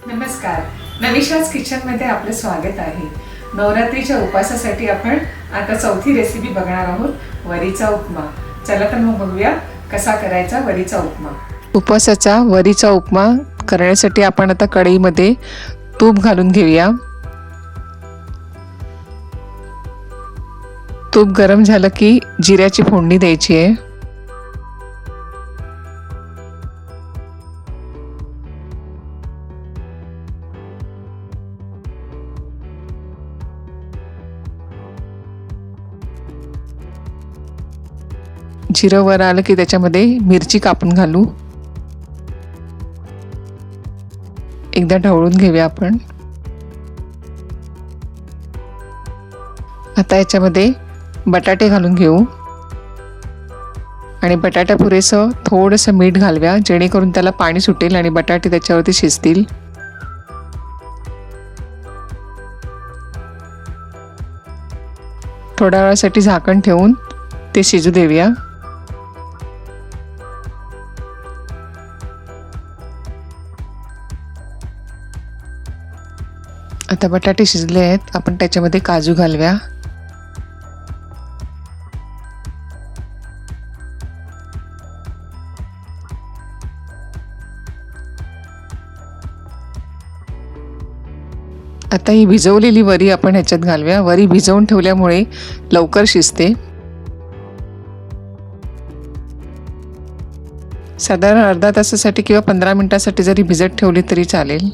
नमस्कार, नविशाच किचनमध्ये आपले स्वागत आहे। नवरात्रीच्या उपवासासाठी आपण आता चौथी रेसिपी बघणार आहोत, वरीचा उपमा। चला तर मग बघूया कसा करायचा वरीचा उपमा। उपवासाचा वरीचा उपमा करण्यासाठी आपण आता कढईमध्ये तूप घालून घेऊया। तूप गरम झालं की जिऱ्याची फोडणी द्यायची आहे। जिरं वर आलं की त्याच्यामध्ये मिरची कापून घालू। एकदा ढवळून घेऊया आपण। आता याच्यामध्ये बटाटे घालून घेऊ आणि बटाट्या पुरेसं थोडंसं मीठ घालूया, जेणेकरून त्याला पाणी सुटेल आणि बटाटे त्याच्यावरती शिजतील। थोड्या वेळासाठी झाकण ठेवून ते शिजू देऊया। आता बटाटे शिजले आहेत, आपण त्याच्यामध्ये काजू घालूया। आता ही भिजवलेली वरी आपण ह्याच्यात घालूया। वरी भिजवून ठेवल्यामुळे लवकर शिजते। साधारण अर्धा तासासाठी किंवा 15 मिनिटांसाठी जरी भिजत ठेवली तरी चालेल।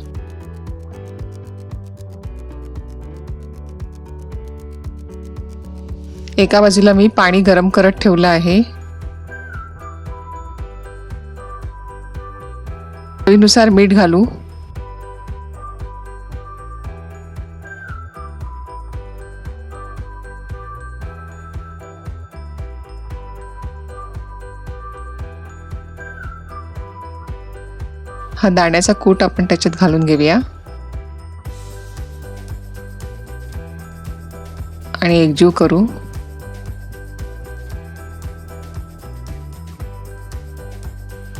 एका बाजूला मी पाणी गरम करत ठेवलं आहे। चवीनुसार मीठ घालू। हा दाण्याचा कूट आपण त्याच्यात घालून घेऊया आणि एकजीव करू।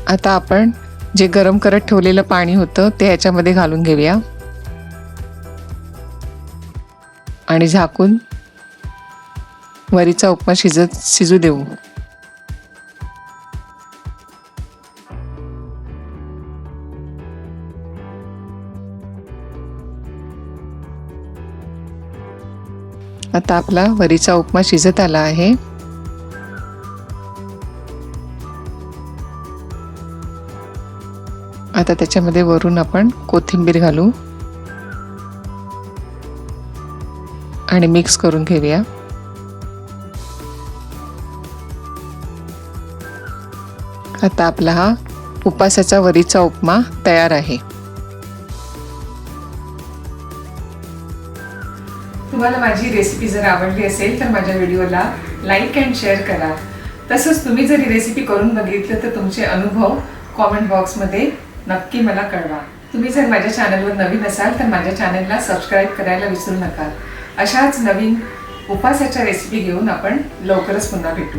आता आपण जे गरम करत ठेवलेलं पाणी होतं ते ह्याच्यामध्ये घालून घेऊया आणि झाकून वरीचा उपमा शिजू देऊ। आता आपला वरीचा उपमा शिजत आला आहे। आता त्याच्यामध्ये वरून आपण कोथिंबीर घालू आणि मिक्स करून घेऊया। आता आपला हा उपवासाचा वरीचा उपमा तयार आहे। तुम्हाला माझी रेसिपी जर आवडली असेल तर माझ्या व्हिडिओला लाईक अँड शेअर करा। तसंच तुम्ही जर ही रेसिपी करून बघितलं तर तुमचे अनुभव कॉमेंट बॉक्समध्ये नक्की मला कळवा। तुम्ही जर माझ्या चॅनलवर नवीन असाल तर माझ्या चॅनलला सबस्क्राईब करायला विसरू नका। अशाच नवीन उपवासाच्या रेसिपी घेऊन आपण लवकरच पुन्हा भेटू।